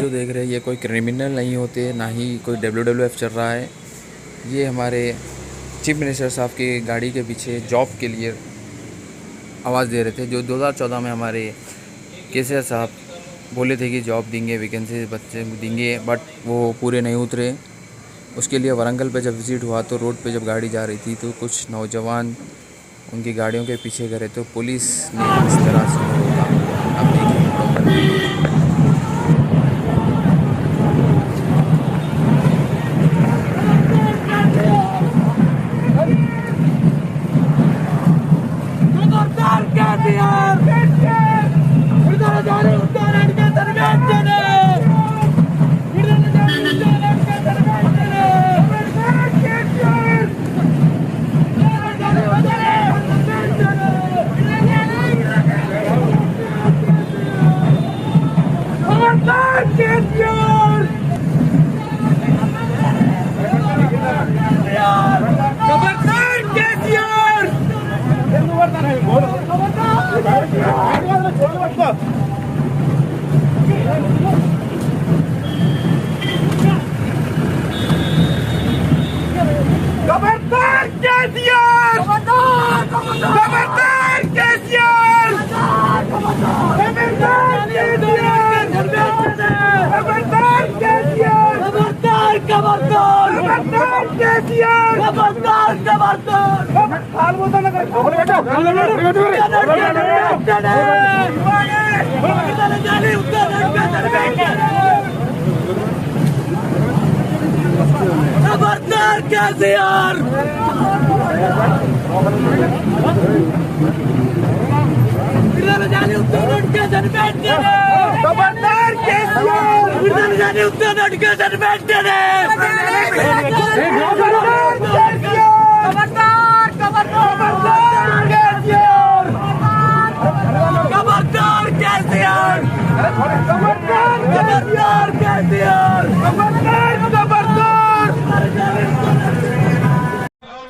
जो देख रहे हैं ये कोई क्रिमिनल नहीं होते, ना ही कोई WWF चल रहा है। ये हमारे चीफ मिनिस्टर साहब की गाड़ी के पीछे जॉब के लिए आवाज़ दे रहे थे। जो 2014 में हमारे केसीआर साहब बोले थे कि जॉब देंगे, वैकेंसी बच्चे देंगे, बट वो पूरे नहीं उतरे। उसके लिए वारंगल पे जब विज़िट हुआ तो रोड पे जब गाड़ी जा रही थी तो कुछ नौजवान उनकी गाड़ियों के पीछे करे तो पुलिस ने इस तरह से रोका। आप देखिए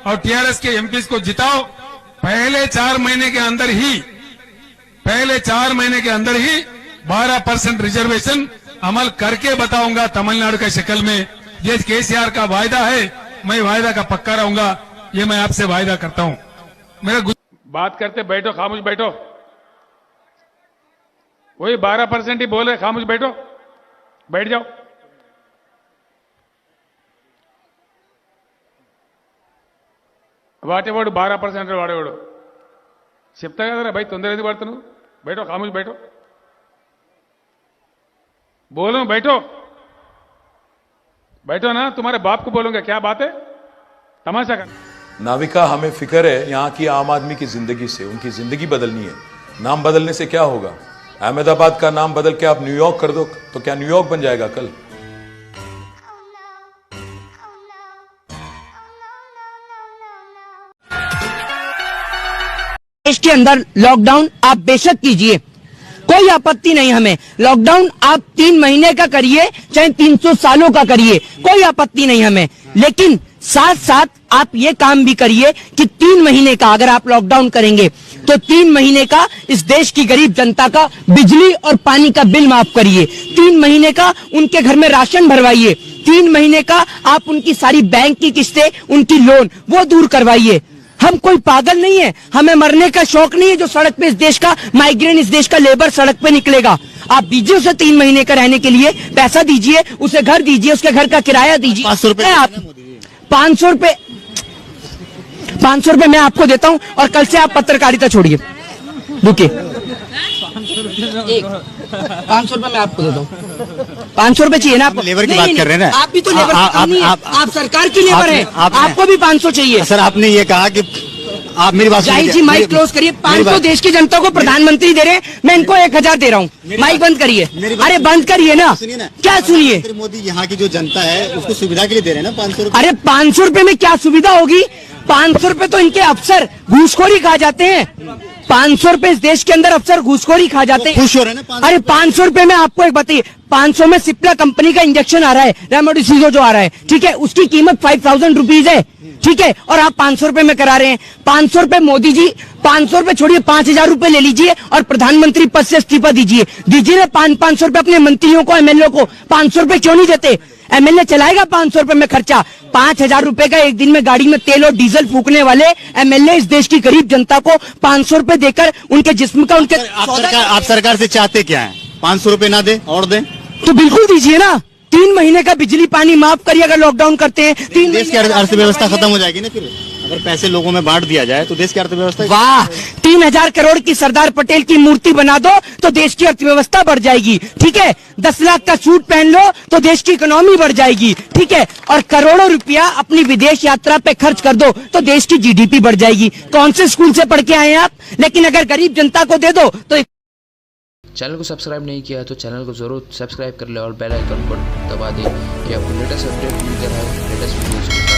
और टीआरएस के एमपीज को जिताओ। पहले 4 महीने के अंदर ही 12% रिजर्वेशन अमल करके बताऊंगा तमिलनाडु के शक्ल में। ये केसीआर का वायदा है, मैं वायदा का पक्का रहूंगा, ये मैं आपसे वायदा करता हूं। मेरा बात करते बैठो, खामोश बैठो। वही 12% ही बोल रहे, खामोश बैठो, बैठ जाओ। వాటేవాడు 12% వాడేవాడు చెప్తా కదరా भाई, తొందర ఎందుకు పడుతున్నావు? बैठो, खामोश बैठो, बोलो, बैठो ना। तुम्हारे बाप को बोलूंगा, क्या बात है, तमाशा कर। नाविका, हमें फिक्र है यहाँ की आम आदमी की जिंदगी से। उनकी जिंदगी बदलनी है। नाम बदलने से क्या होगा? अहमदाबाद का नाम बदल के आप न्यूयॉर्क कर दो तो क्या न्यूयॉर्क बन जाएगा कल? देश के अंदर लॉकडाउन आप बेशक कीजिए, कोई आपत्ति नहीं हमें। लॉकडाउन आप 3 महीने का करिए, चाहे 300 सालों का करिए, कोई आपत्ति नहीं हमें। लेकिन साथ साथ आप ये काम भी करिए कि 3 महीने का अगर आप लॉकडाउन करेंगे तो 3 महीने का इस देश की गरीब जनता का बिजली और पानी का बिल माफ करिए। 3 महीने का उनके घर में राशन भरवाइए। 3 महीने का आप उनकी सारी बैंक की किस्तें, उनकी लोन वो दूर करवाइए। हम कोई पागल नहीं है, हमें मरने का शौक नहीं है। जो सड़क पे इस देश का माइग्रेन, इस देश का लेबर सड़क पे निकलेगा, आप दीजिए उसे 3 महीने का रहने के लिए पैसा दीजिए, उसे घर दीजिए, उसके घर का किराया दीजिए। 500 रुपए आप 500 रुपए मैं आपको देता हूं और कल से आप पत्रकारिता छोड़िए। रुकिए, 500 रुपए मैं आपको देता हूँ। 500 रुपए चाहिए ना आपको? लेबर की बात कर रहे हैं ना आप भी तो लेबर आप सरकार की लेबर है, आपको भी 500 चाहिए। सर आपने ये कहा कि आप मेरी बात जाहिर जी, माइक क्लोज करिए। 500 देश की जनता को प्रधानमंत्री दे रहे हैं, मैं इनको 1000 दे रहा हूँ। माइक बंद करिए। अरे बंद करिए ना, क्या सुनिए। मोदी यहाँ की जो जनता है उसको सुविधा के लिए दे रहे हैं ना 500 रुपए। अरे 500 रुपए में क्या सुविधा होगी? 500 रुपए तो इनके अफसर घूसखोरी खा जाते हैं। 500 रुपए इस देश के अंदर अफसर घूसखोरी खा जाते हैं। खुश हो रहे हैं ना? अरे 500 रुपए में आपको एक बताइए, 500 में सिप्ला कंपनी का इंजेक्शन आ रहा है, रेमडेसिविर जो आ रहा है, ठीक है, उसकी कीमत 5000 रुपीज है, ठीक है, और आप 500 रुपए में करा रहे हैं। 500 रुपए मोदी जी 500 रुपए छोड़िए, 5,000 रुपए ले लीजिए और प्रधानमंत्री पद से इस्तीफा दीजिए। दीजिए ना 500 रुपए अपने मंत्रियों को, एमएलए को 500 रुपए क्यों नहीं देते? एमएलए चलाएगा 500 रुपए में खर्चा। 5,000 रुपए का एक दिन में गाड़ी में तेल और डीजल फूकने वाले एमएलए इस देश की गरीब जनता को 500 रुपए देकर उनके जिस्म का, उनके आप सरकार से चाहते क्या है? 500 रुपए ना दे और दे तो बिल्कुल दीजिए ना। 3 महीने का बिजली पानी माफ करिए अगर लॉकडाउन करते हैं। 3 देश की अर्थव्यवस्था खत्म हो जाएगी ना। फिर अगर पैसे लोगों में बांट दिया जाए तो देश की अर्थव्यवस्था। वाह, 3,000 करोड़ की सरदार पटेल की मूर्ति बना दो तो देश की अर्थव्यवस्था बढ़ जाएगी। ठीक है, 10 लाख का सूट पहन लो तो देश की इकोनॉमी बढ़ जाएगी। ठीक है, और करोड़ों रुपया अपनी विदेश यात्रा पे खर्च कर दो तो देश की जीडीपी बढ़ जाएगी। कौन से स्कूल से पढ़ के आए हैं आप? लेकिन अगर गरीब जनता को दे दो तो। चैनल को सब्सक्राइब नहीं किया तो चैनल को जरूर सब्सक्राइब कर ले और बेल आइकन पर दबा दें कि आपको लेटेस्ट अपडेट मिलते रहे, लेटेस्ट वीडियोज़।